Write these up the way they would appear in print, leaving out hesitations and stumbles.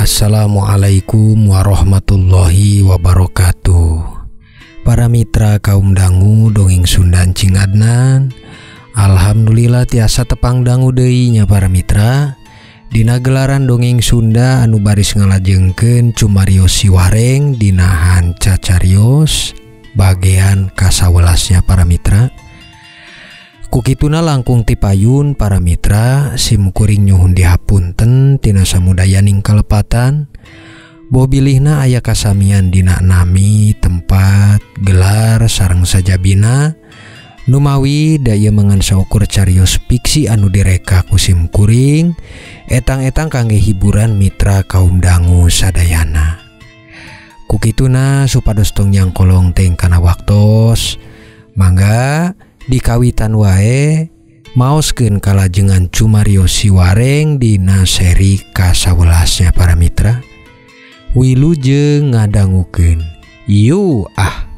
Assalamualaikum warahmatullahi wabarakatuh. Para mitra kaum dangu dongeng Sunda Encing Adnan. Alhamdulillah tiasa tepang dangu deui nya para mitra. Dina gelaran dongeng Sunda anu baris ngalajengkeun cumarios siwareng dina hanca carios bagean kasawelasnya para mitra. Kukituna langkung tipayun para mitra simkuring nyuhun dihapunten tina samudayaning kalepatan. Bobilihna aya kasamian dina nami tempat gelar sareng sajabina numawi daya mengansa ukur carios fiksi anu direka ku simkuring etang-etang kangge hiburan mitra kaum dangu sadayana. Kukituna supados tong yang kolong teng kana waktos mangga dikawitan wae maoskeun kalajengan cumarios siwareng dina seri kasawelasnya para mitra. Wilujeng ngadangukeun. Yu ah.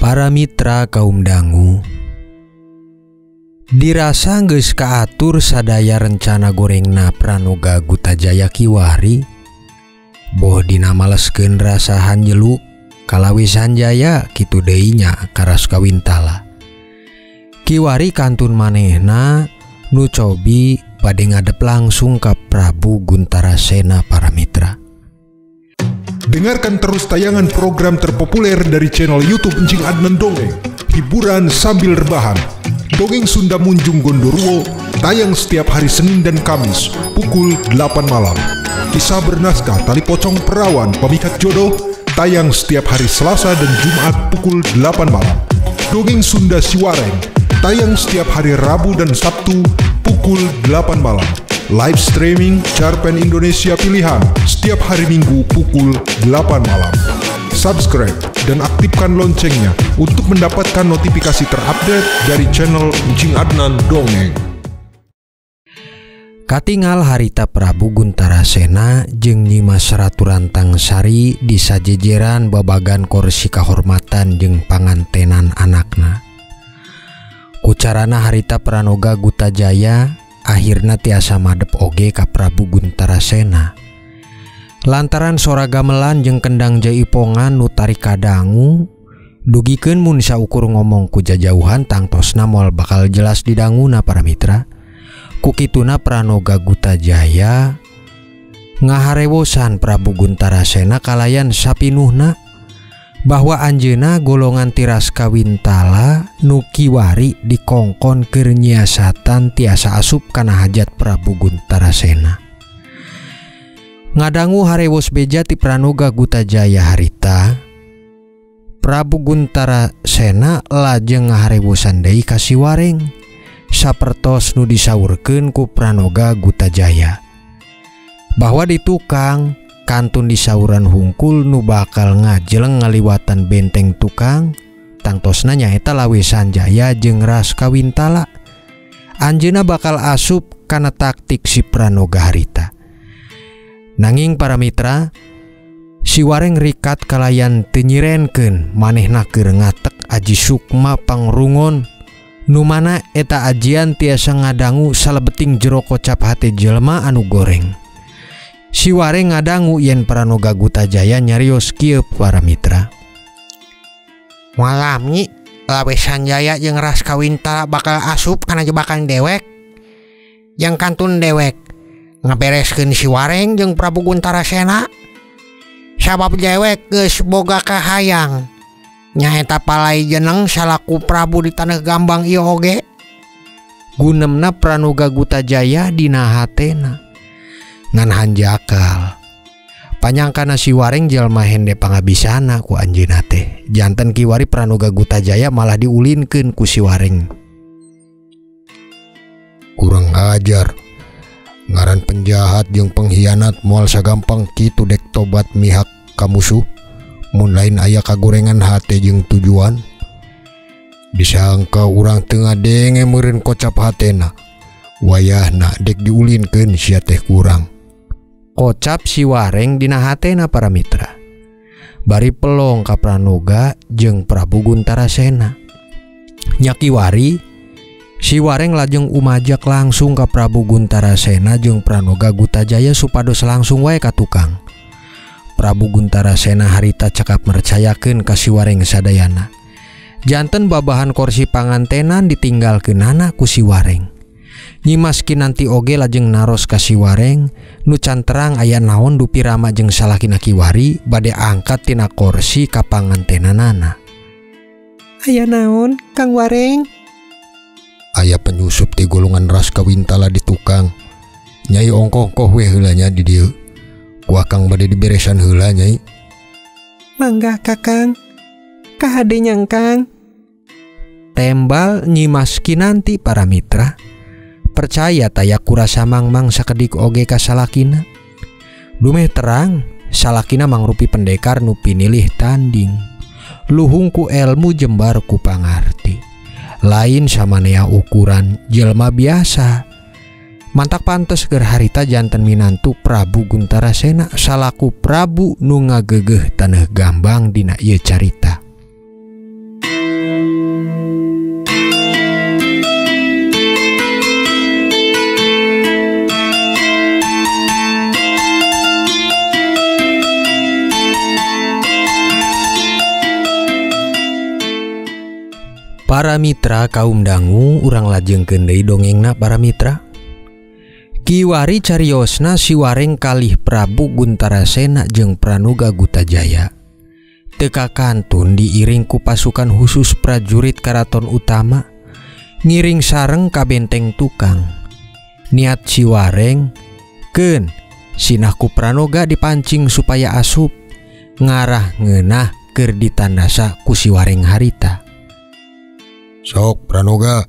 Para mitra kaum dangu, dirasa geus kaatur sadaya rencana gorengna Pranoga Gutajaya kiwari. Boh dina maleskeun rasahan jeluk kalawi sanjaya kitu deui nya karas kawintala. Kiwari kantun manehna nu cobi bade ngadep langsung ka Prabu Guntarasena para mitra. Dengarkan terus tayangan program terpopuler dari channel YouTube Encing Adnan Dongeng. Hiburan sambil rebahan. Dongeng Sunda Munjung Gondoruo tayang setiap hari Senin dan Kamis pukul 8 malam. Kisah bernaskah Tali Pocong Perawan Pemikat Jodoh tayang setiap hari Selasa dan Jumat pukul 8 malam. Dongeng Sunda Siwareng tayang setiap hari Rabu dan Sabtu pukul 8 malam. Live streaming Cerpen Indonesia Pilihan setiap hari Minggu pukul 8 malam. Subscribe dan aktifkan loncengnya untuk mendapatkan notifikasi terupdate dari channel Encing Adnan Dongeng. Katingal harita Prabu Guntarasena jeung Nyimas Ratu Rantang Sari di sajejeran babagan kursi kahormatan jeung pangantenan anakna. Kucarana harita Pranoga Gutajaya akhirna tiasa madep oge ka Prabu Guntarasena. Lantaran sora gamelan jeung kendang jaipongan nu tari kadangu dugikeun mun saukur ngomong ku jajauhan tangtosna moal bakal jelas didanguna para mitra. Kukituna Pranoga Gutajaya ngaharewosan Prabu Guntarasena kalayan sapinuhna bahwa anjeuna golongan tiras kawintala nu kiwari dikongkon keur nyiasatan tiasa asup kana hajat Prabu Guntarasena. Ngadangu harewos beja ti Pranoga Gutajaya harita, Prabu Guntarasena lajeng ngaharewosan deui ka Siwareng sapertos nu disaurkeun ku Pranoga Gutajaya bahwa di tukang kantun disauran hungkul nu bakal ngajeleng ngaliwatan benteng tukang tangtosna nyaeta Lawe Sanjaya jeung Ras Kawintala. Anjeuna bakal asup kana taktik si Pranoga harita. Nanging para mitra, Siwareng rikat kalayan teu nyirenkeun manehna keur ngatek Aji Sukma pangrungon nu mana eta ajian tiasa ngadangu salebeting jero kocap hate jelema anu goreng. Siwareng ngadangu yen Pranoga Gutajaya nyarios kieu para mitra. Walami Lawe Sanjaya jeung Ras Kawintala bakal asup kana jebakan dewek. Yang kantun dewek ngabereskeun Siwareng jeung Prabu Guntarasena. Sabab dewek geus boga kahayang nyaeta palai jeneng salaku Prabu di taneuh Gambang ieu oge. Gunemna Pranoga Gutajaya dina hatena ngan hanjakal panyangkana Siwareng jalma hende pangabisana ku anjeunna teh. Janten kiwari Pranoga Gutajaya malah diulinkeun ku Siwareng. Kurang ajar, ngaran penjahat jeung pengkhianat moal sagampang kitu dek tobat mihak ka musuh mun lain aya kagorengan hate jeung tujuan. Disangka urang teu ngadenge meureun kocap hatena wayahna dek diulinkeun sia teh kurang. kocap Siwareng dina hatena para mitra. Bari pelong ka Pranoga jeung Prabu Guntarasena. Nya kiwari Siwareng lajeng umajak langsung ka Prabu Guntarasena jeung Pranoga Gutajaya supados langsung wae ka tukang. Prabu Guntarasena harita cekap mercayakeun ka Siwareng sadayana. Janten babahan kursi pangantenan ditinggalkeunana ku Siwareng. Nyimaski nanti oge lajeng naros ka Siwareng nu can terang aya naon dupi Rama jeung salakina kiwari bade angkat tina kursi ka pangantenanana. Aya naon Kang Wareng? Aya penyusup ti golongan ras kawintala di tukang. Nyai ongkoh-ongkoh we heula nya di dieu. Ku akang bade diberesan heula Nyai. Mangga Kakang. Kahade nyang Kang. Tembal nyimaski nanti para mitra. Percaya taya kurasa mangmang sakedik oge ka salakina. Dumeh terang salakina mangrupi pendekar nu pinilih tanding. Luhung ku elmu jembar ku pangarti. Lain samanea ukuran jelma biasa. Mantak pantes ger harita janten minantu Prabu Guntarasena salaku Prabu nu ngageugeuh taneuh gambang dina ieu carita. Para mitra kaum dangu urang lajengkeun deui dongengna para mitra. Kiwari cariosna Siwareng kalih Prabu Guntarasena jeung Pranoga Gutajaya teu kakantun diiring ku pasukan khusus prajurit karaton utama ngiring sareng ka benteng tukang. Niat Siwareng keun sinah ku Pranoga dipancing supaya asup ngarah ngeunah keur ditandasa ku Siwareng harita. Sok Pranoga,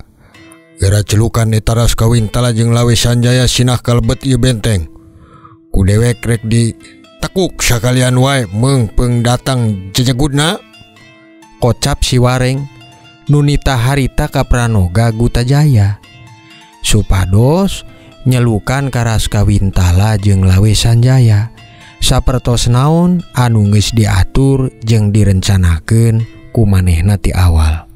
gara celukan eta ras kawintala jeung Lawe Sanjaya sinah kalebet ieu benteng. Ku dewek rek di tekuk sakalian wae meungpeung datang jejegudna. Kocap Siwareng nunita harita ka Pranoga Gutajaya. Supados nyelukan ka ras kawintala jeung Lawe Sanjaya. Sapertos naon anu geus diatur jeung direncanakeun ku manehna ti awal.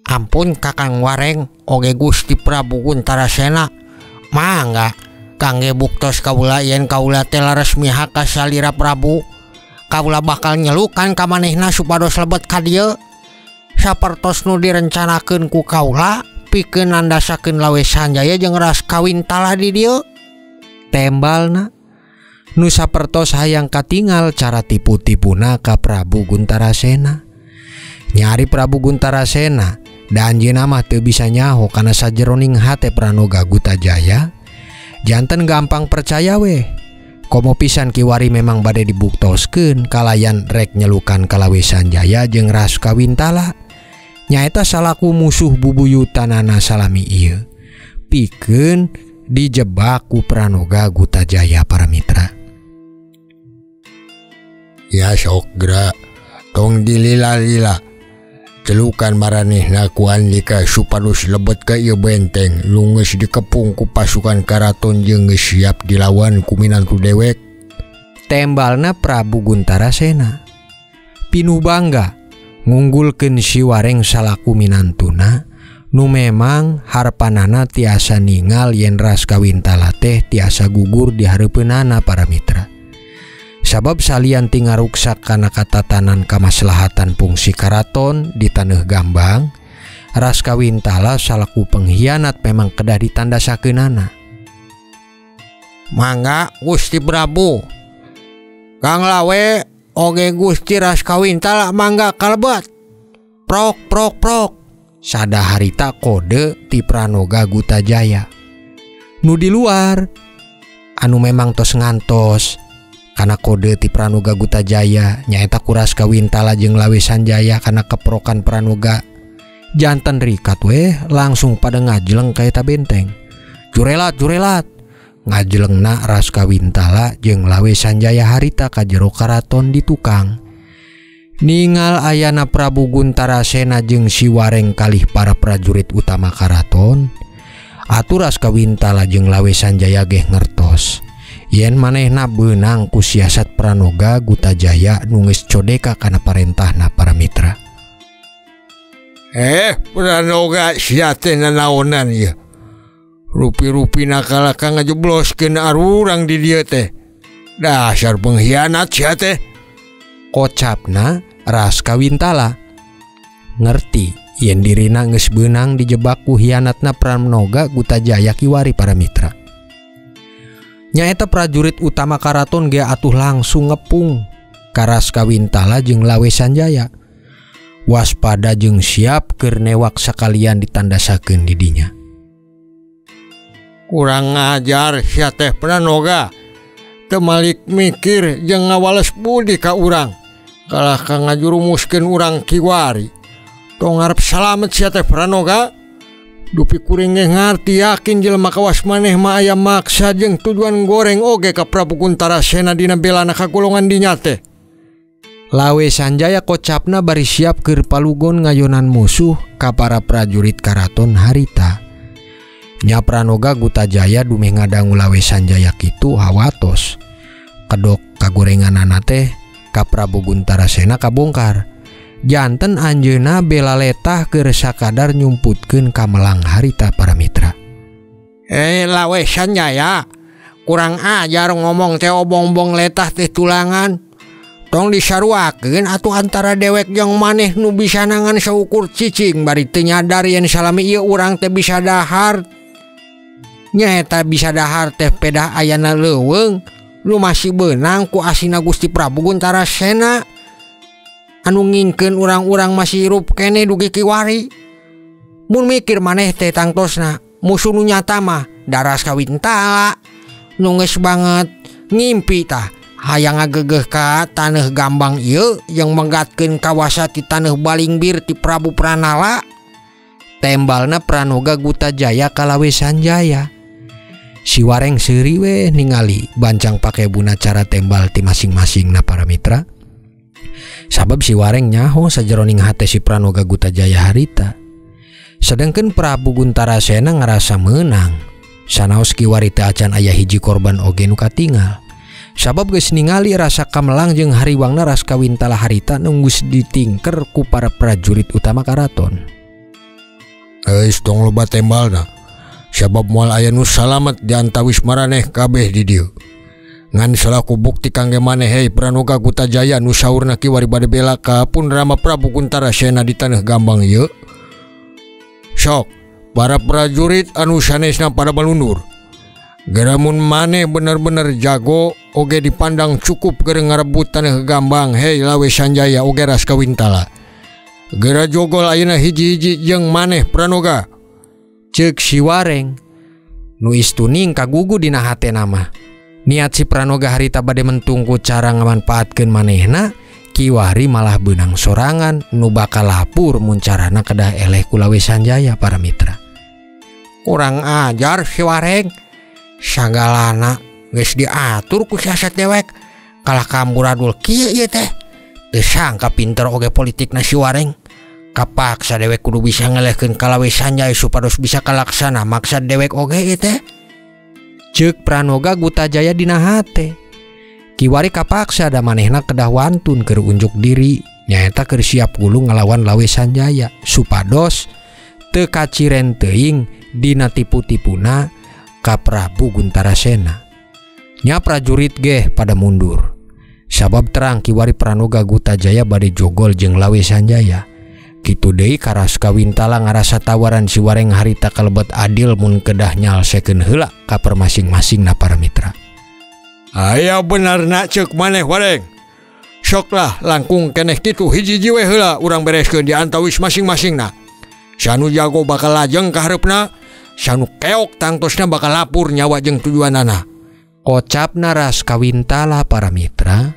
Ampun Kakang Wareng oge Gusti Prabu Guntarasena. Mangga kangge buktos kaula yen kaula teh laras mihak ka salira Prabu. Kaula bakal nyelukan ka manehna supados lebet ka dieu. Sapertos nu direncanakeun ku kaula pikeun nandasakeun Lawe Sanjaya jeung ras kawintala di dieu. Tembalna nu sapertos hayang katingal cara tipu-tipuna ka Prabu Guntarasena. Nyari Prabu Guntarasena da anjeunna mah teu bisa nyaho kana sajeroning hate Pranoga Gutajaya. Janten gampang percaya weh. Komo pisan kiwari memang bade dibuktoskeun kalayan rek nyelukan ka Lawe Sanjaya jeung ras kawintala. Nyaeta salaku musuh bubuyutanana salami ieu. Pikeun dijebak ku Pranoga Gutajaya para mitra. Ya sok gra tong dilila-lila. Celukan maranehna ku Andika supados lebet ka ieu benteng lu geus dikepung ku pasukan karaton jeung geus siap dilawan ku minantu dewek. Tembalna Prabu Guntarasena. Pinuh bangga ngunggulkeun Siwareng salaku minantuna nu memang harpanana tiasa ningal yen ras kawintala teh tiasa gugur di hareupeunana para mitra. Sabab salian tingaruksak kana katatanan kamaslahatan fungsi karaton di taneuh gambang, ras kawintala salaku pengkhianat memang kedah ditandasakeunana. Mangga Gusti Prabu. Kang Lawe oge Gusti ras kawintala mangga kalebet. Prok prok prok. Sada harita kode ti Pranoga Gutajaya. Nu di luar anu memang tos ngantos kana kode ti Pranoga Gutajaya nyaeta kuras kawintala jeung Lawe Sanjaya kana keprokan Pranoga. Janten rikat weh langsung pada ngajleng ka eta benteng. Jurelat ngajlengna ras kawintala jeung Lawe Sanjaya harita ka jero karaton di tukang. Ningal ayana Prabu Guntarasena jeung Siwareng kalih para prajurit utama karaton. Aturas kawintala jeung Lawe Sanjaya geh ngertos yen manehna beunang ku siasat Pranoga Gutajaya nu geus codeka kana parentahna para mitra. Pranoga sia teh nanaonan ieu. Rupi-rupi nakalaka ngajebloskeun arurang di dieu teh. Dasar pengkhianat sia teh. Kocapna Raskawintala. Ngerti yen dirina geus beunang dijebak ku hianatna Pranoga Gutajaya kiwari para mitra. Nyaeta prajurit utama karaton ge atuh langsung ngepung ka Raskawintala jeung Lawe Sanjaya. Waspada jeung siap keur newak sakalian ditandasakeun di dinya. Kurang ngajar sia teh Pranoga. Teu malik mikir jeung ngawales budi ka urang. Kalah ka ngajurumuskeun urang kiwari. Tong arep salamet sia teh Pranoga. Dupi kuring ge ngarti yakin jelema kawas maneh mah aya maksa jeung tujuan goreng oge ka Prabu Kuntarasena dina belana kagolongan dinya teh. Lawe Sanjaya kocapna bari siap keur palugon ngayonan musuh ka para prajurit karaton harita. Nya Pranoga Gutajaya dumeh ngadangu Lawe Sanjaya kitu hawatos. Kedok kagorenganana teh ka Prabu Kuntarasena kabongkar. Janten anjeuna bela letah keur sakadar nyumputkeun ka melang harita para mitra. Lawe Sanjaya, kurang ajar ngomong teh obong-obong letah teh tulangan. Tong disaruakeun atuh antara dewek jeung maneh nu bisa nangan saukur cicing bari teu nyadar yen salami ieu urang teh bisa dahar. Nyaeta bisa dahar teh pedah ayana leuweung, lu masih beunang ku asina Gusti Prabu Kuntarasena. Anu ngingkeun urang-urang masih hirup kene dugi kiwari. Mun mikir maneh teh tangtosna musuh nu nyata mah Raskawintala nu geus banget ngimpi tah hayang ngagegeh ka taneuh Gambang ieu yang menggatkeun kawasa ti taneuh Balingbir ti Prabu Pranala. Tembalna Pranoga Gutajaya ka Lawe Sanjaya. Si Wareng seuri we ningali bancang pakebuna cara tembal ti masing-masingna para mitra. Sabab si Wareng nyaho sajeroning hate si Pranoga Gutajaya harita. Sedangkan Prabu Kuntarasena ngerasa menang. Sanaos kiwari teh acan aya hiji korban oge nu katinggal. Sabab geus ningali rasa kamelang jeung hariwangna Raskawintala harita nu geus ditingker ku para prajurit utama karaton. Geus tong loba tembalna. Sabab moal aya nu salamet di antawis maraneh kabeh di dieu. Ngan selaku bukti kangge maneh hei Pranoga Gutajaya nu saurna kiwari bade bela ka pun Rama Prabu Kuntarasena di taneuh Gambang ieu. Sok para prajurit anu sanesna pada balundur. Geramun maneh bener-bener jago oge dipandang cukup keur ngarebut taneuh Gambang hei Lawe Sanjaya oge Raskawintala. Gera jogol ayeuna hiji-hiji jeung maneh Pranoga. Ceuk si Wareng nu istuning kagugu dina hatena mah. Niat si Pranoga harita bade mentungku cara ngamanfaatkeun manehna, kiwari malah beunang sorangan nu bakal lapur mun carana kedah eleh ku Lawe Sanjaya para mitra. Kurang ajar si Wareng. Sagalana geus diatur ku siasat dewek. Kalah kamburadul kieu ieu teh. Teu sangka pinter oge politikna si Wareng. Kapaksa dewek kudu bisa ngelehkeun ka Lawe Sanjaya supados bisa kalaksana maksad dewek oge ieu teh. Ceuk Pranoga Gutajaya dina hate. Kiwari kapaksa da manehna kedah wantun keur unjuk diri nyaeta keur siap gulu ngalawan Lawe Sanjaya supados teu kaciren teuing dina tipu-tipuna ka Prabu Kuntarasena. Nya prajurit ge pada mundur. Sabab terang kiwari Pranoga Gutajaya bade jogol jeung Lawe Sanjaya. Kitu deui ka Raskawintala ngarasa tawaran si Wareng harita kalebet adil mun kedah nyalsekeun heula ka masing-masingna para mitra. Aya benerna ceuk maneh Wareng. Soklah langkung keneh kitu hiji-hiji we heula urang bereskeun di antawis masing-masingna. Sanu jago bakal lajeng ka hareupna, sanu keok tangtosna bakal lapur nyawa jeung tujuanana. Kocapna Raskawintala para mitra.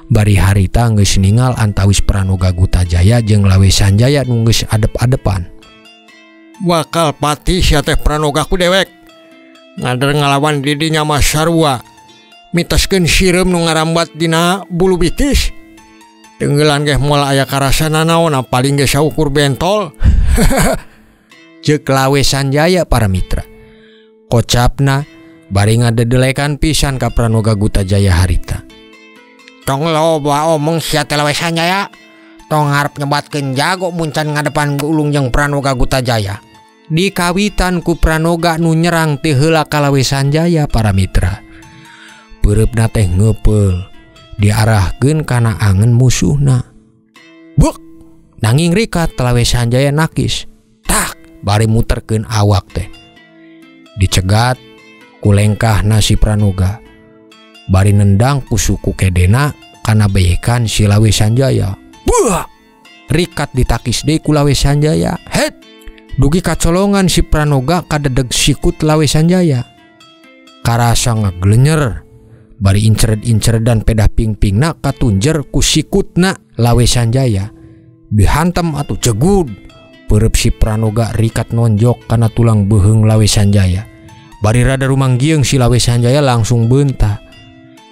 Bari harita geus ningal antawis Pranoga Gutajaya jeung Lawe Sanjaya nu geus adep-adepan. Bakal pati sia teh Pranoga ku dewek. Ngader ngalawan di dinya mah sarua. Mitoskeun sireum nu ngarambat dina bulu bitis. Tenggelan ge moal aya karasana naon paling ge saukur bentol. Ceuk Lawe Sanjaya para mitra. Kocapna bari ngadedelekan pisan ka Pranoga Gutajaya harita. Tong loba omong sia teh Lawe Sanjaya. Tong ngarep nyebatkeun jago muncan ngadepan ulung jeung Pranoga Gutajaya. Dikawitan ku Pranoga nu nyerang teh heula ka Lawe Sanjaya para mitra. Peureupna teh ngeupel diarahkeun kana angen musuhna. Buk, nanging rikat Lawe Sanjaya nakis. Tak, bari muterkeun awak teh. Dicegat ku lengkahna si Pranoga. Bari nendang ku suku kedena kana beyekan si Lawe Sanjaya. Buah! Rikat ditakis deui ku Lawe Sanjaya. Het! Dugi kacolongan si Pranoga kadedeg sikut Lawe Sanjaya. Karasa ngaglenyer. Bari incred-incredan pedah ping-pingna katunjer ku sikutna Lawe Sanjaya. Dihantam atuh jegud. Peureub si Pranoga rikat nonjok kana tulang beheung Lawe Sanjaya. Bari rada rumanggieng si Lawe Sanjaya langsung beunta.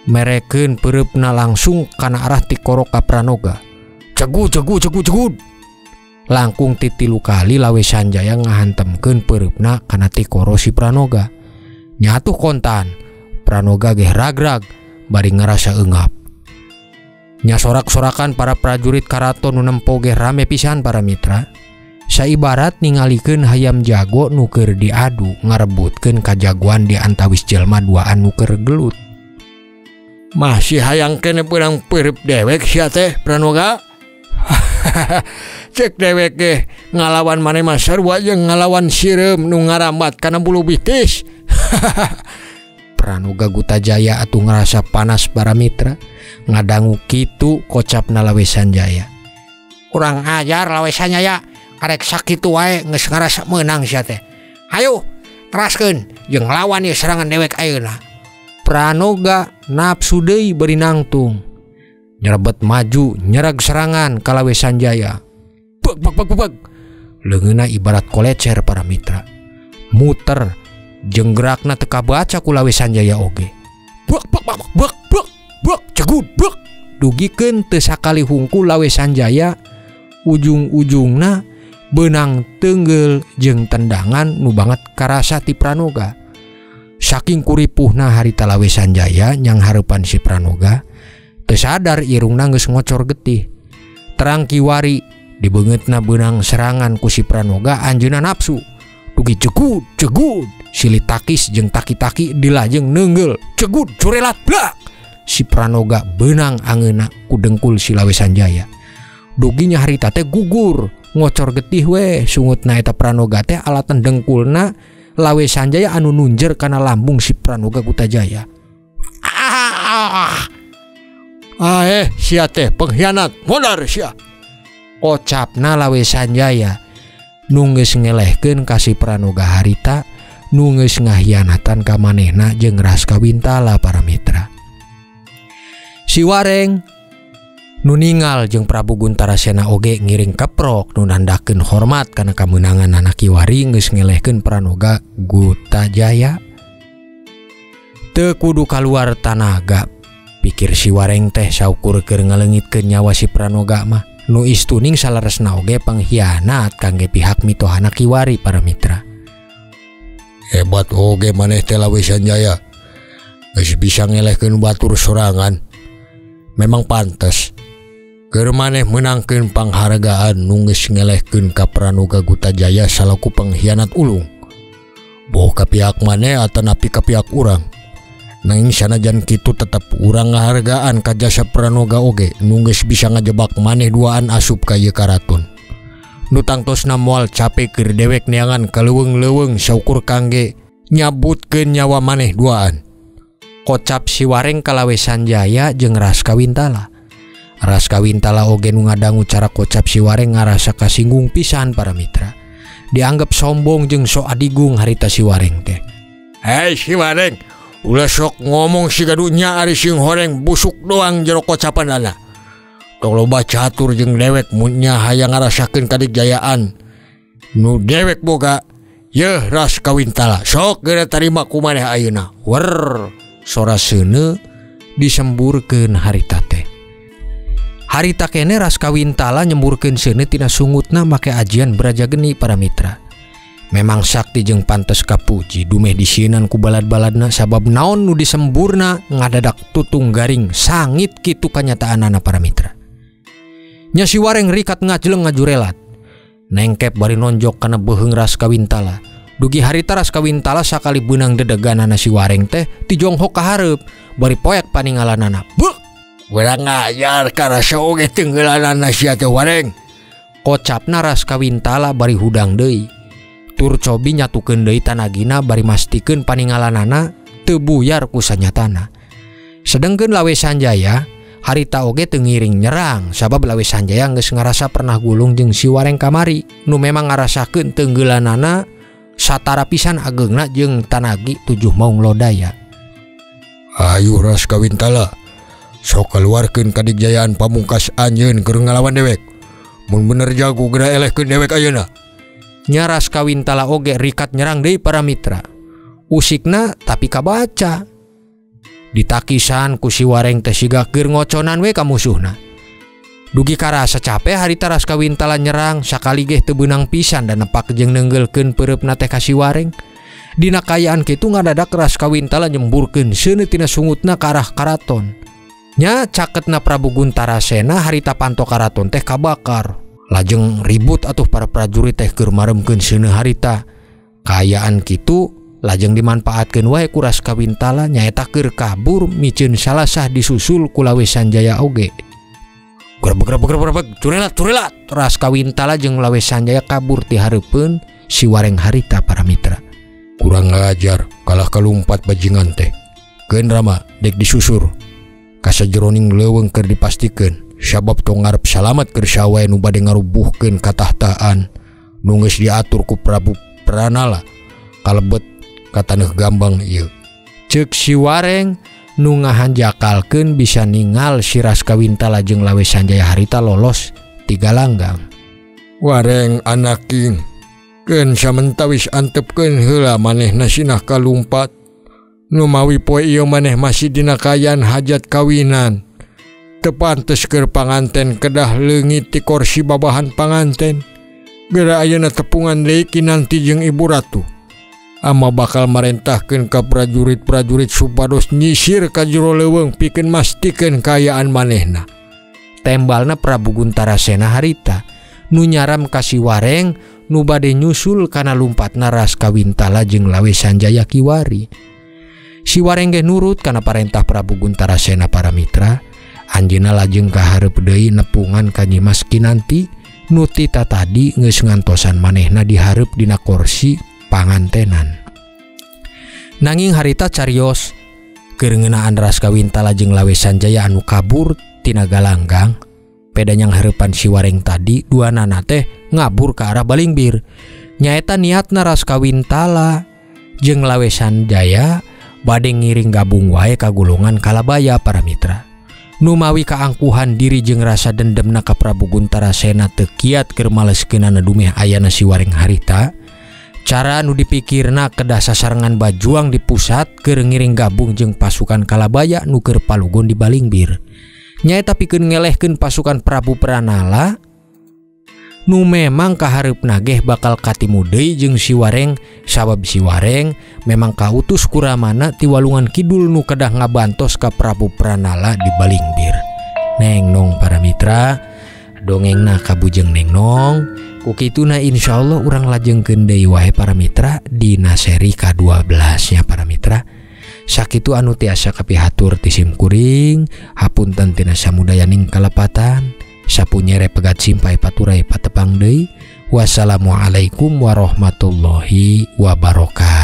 Merekeun peureupna langsung kana arah ti korok ka Pranoga. Cegud. Langkung ti 3 kali Lawe Sanjaya ngahantemkeun peureupna kana ti koro si Pranoga. Nyatuh kontan. Pranoga ge ragrag bari ngarasa eungap. Nya sorak-sorakan para prajurit karaton nu nempo ge rame pisan para mitra. Saibarat ningalikeun hayam jago nu keur diadu ngarebutkeun kajagoan di antawis jelma duaan nu keur gelut. Masih hayang kene peurang peureub dewek sia teh Pranoga. Cek dewek ge ngalawan maneh mah sarua jeung ngalawan sireum nu ngarambat kana bulu bitis. Pranoga Gutajaya atuh ngerasa panas para mitra. Ngadangu kitu kocapna Lawe Sanjaya. Kurang ajar Lawe Sanjaya. Karek sakitu wae geus ngarasa meunang sia teh. Hayu, teraskeun jeung lawan ieu serangan dewek ayeuna. Pranoga nafsu deui bari nangtung. Nyerebet maju nyereg serangan ka Lawe Sanjaya. Beg. Leungeunna ibarat kolecer para mitra. Muter jeung gerakna teu kabaca ku Lawe Sanjaya oge. Beg. Cegud. Dugikeun teu sakali hungkul Lawe Sanjaya. Ujung-ujungna benang teungeul jeung tendangan nu banget karasa ti Pranoga. Saking kuripuhna harita Lawe Sanjaya nyang hareupan si Pranoga, teu sadar irungna geus ngocor getih. Terang kiwari dibeungeutna benang serangan ku si Pranoga anjeunna nafsu. Dugi cegud, silih takis jeung taki-taki dilajeng neungeul. Cegud, curelat blak. Si Pranoga benang angeuna ku dengkul si Lawe Sanjaya. Duginya harita teh gugur. Ngocor getih we sungutna eta Pranoga teh alatan dengkulna Lawe Sanjaya anu nunjer kana lambung si Pranoga Gutajaya. Sia teh pengkhianat modar sia. Ocapna Lawe Sanjaya nu geus ngelehkeun ka si Pranoga harita nu geus ngahianatan ka manehna jeung Raskawintala para mitra. Si Wareng nu ningal jeung Prabu Guntarasena oge ngiring keprok nu nandakeun hormat kana kameunangan anak Kiwari geus ngelehkeun Pranoga Gutajaya. Teu kudu kaluar tanaga, pikir si Wareng teh saukur keur ngaleungitkeun nyawa si Pranoga mah. Nu istuning salaresna oge pengkhianat kangge pihak mitohana Kiwari para mitra. Hebat oge maneh teh Lawe Sanjaya. Geus bisa ngelehkeun batur sorangan. Memang pantes keur maneh menangkeun panghargaan nu geus ngelehkeun ka Pranoga Gutajaya salaku pengkhianat ulung. Boh ka pihak maneh atanapi ka pihak urang. Nanging sanajan kitu tetep urang ngahargaan ka jasa Pranoga oge nu geus bisa ngajebak maneh duaan asup ka ieu karaton. Nu tangtosna moal capek keur dewek neangan kaleuweung-leuweung saukur kangge nyabutkeun nyawa maneh duaan. Kocap si Wareng ka Lawe Sanjaya jeung Raskawintala. Raskawintala oge nu ngadangu cara kocap si Wareng ngarasa kasinggung pisan para mitra. Dianggap sombong jeung sok adigung harita si Wareng teh. Hei si Wareng, ulah sok ngomong si gadunya ari sing horeng busuk doang jero kocapanana. Tong loba catur jeung dewek mun nya hayang ngarasakeun kadigjayaan nu dewek boga. Yeuh Raskawintala, sok geura tarima ku maneh ayeuna. Wer, sora seuneu disemburkeun harita teh. Harita kene Raskawintala nyemburkeun seuneu tina sungutna make ajian Braja Geni para mitra. Memang sakti jeung pantes kapuji dumeh disieunan ku balad-baladna sabab naon nu disemburna ngadadak tutung garing sangit kitu kanyataanana para mitra. Nya si Wareng rikat ngajleng ngajurelat. Nengkep bari nonjok kana beuheung ras kawintala. Dugi harita ras kawintala sakali beunang dedeganana si Wareng teh tijonghok ka hareup bari poek paningalanana. Beuh, urang ngajar kana saoge tenggelanana sia teh Wareng. Kocapna ras kawintala bari hudang deui. Tur cobi nyatukeun deui tanagina bari mastikeun paningalanana teu buyar ku sanyatana. Sedengkeun Lawe Sanjaya harita oge teu ngiring nyerang sabab Lawe Sanjaya geus ngarasa pernah gulung jeung si Wareng kamari nu memang ngarasakeun tenggelanana satara pisan ageungna jeung tanagi 7 maung lodaya. Ayo ras kawintala, sok keluarkeun kadigjayaan pamungkas anjeun keur ngalawan dewek. Mun bener jago geura elehkeun dewek ayeuna. Nya ras kawintala oge rikat nyerang deui para mitra. Usikna tapi kabaca. Ditakisan ku si Wareng teh siga keur ngoconan we ka musuhna. Dugi karasa capek harita ras kawintala nyerang sakali ge teu beunang pisan dan nepak jeung neunggeulkeun peureupna teh ka si Wareng. Dina kayaan kitu ngadadak ras kawintala nyemburkeun seuneu tina sungutna ka arah karaton. Nya caketna Prabu Guntarasena harita panto karaton teh kabakar. Lajeng ribut atuh para prajurit teh keur maremkeun seuneu harita. Kayaan kitu lajeng dimanfaatkeun wae ku ras kawintala nyaeta keur kabur miceun salasah disusul ku Lawe Sanjaya oge. Gerebek curelat ras kawintala jeung Lawe Sanjaya kabur ti hareupeun si Wareng harita para mitra. Kurang ngajar kalah kalumpat bajingan teh. Keun Rama dek disusur. Kasajeroning leuweung keur dipastikeun sabab tong ngarep salamet keur sawae nu bade ngarubuhkeun katahtaan nu geus diatur ku Prabu Pranala kalebet ka taneuh Gambang ieu. Ceuk si Wareng nu ngahanjakalkeun bisa ningal si ras kawintala jeung Lawe Sanjaya harita lolos ti galanggang. Wareng anaking, keun samentawis antepkeun heula manehna sinah kalumpat. Nu mawi poe ieu maneh masih dina kayaan hajat kawinan. Teu pantes keur panganten kedah leungit ti kursi babahan panganten. Geura ayeuna tepungan deui kinanti jeung Ibu Ratu. Ama bakal marentahkeun ka prajurit-prajurit supados nyisir ka jero leuweung pikeun mastikeun kaayaan manehna. Tembalna Prabu Guntarasena harita nu nyaram ka si Wareng nu bade nyusul kana lumpatna ras kawintala jeung Lawe Sanjaya kiwari. Si Wareng ge nurut kana parentah Prabu Guntarasena para mitra. Anjeunna lajeng kahareup deui nepungan ka Nyimas Kinanti nu tita tadi geus ngantosan manehna dihareup dina kursi pangantenan. Nanging harita carios keur ngeunaan ras kawintala jeung Lawe Sanjaya anu kabur tina galanggang. Pedanyang hareupan si Wareng tadi duanana teh ngabur ka arah Balingbir. Nyaeta niatna ras kawintala jeung Lawe Sanjaya bade ngiring gabung wae ka gulungan Kalabaya para mitra. Nu mawi kaangkuhan diri jeung rasa dendemna ka Prabu Guntarasena teu kiat keur maleskeunana dumeh ayana si Wareng harita. Cara nu dipikirna kedah sasarengan bajuang di pusat keur ngiring gabung jeung pasukan Kalabaya nu keur palugon di Balingbir. Nyaeta pikeun ngelehkeun pasukan Prabu Pranala nu memang kahareupna ge bakal katimu deui jeung si Wareng sabab si Wareng memang kautus ku Ramana ti Walungan Kidul nu kedah ngabantos ka Prabu Pranala di Balingbir. Neng nong para mitra, dongengna kabujeng Neng nong. Ku kituna insyaallah urang lajengkeun deui wae para mitra dina seri ka-12 nya para mitra. Sakitu anu tiasa kapihatur ti simkuring, hapunten tina samudayaning kalepatan. Sapunyere pegat simpai paturai patepang deui. Wassalamualaikum warahmatullahi wabarakatuh.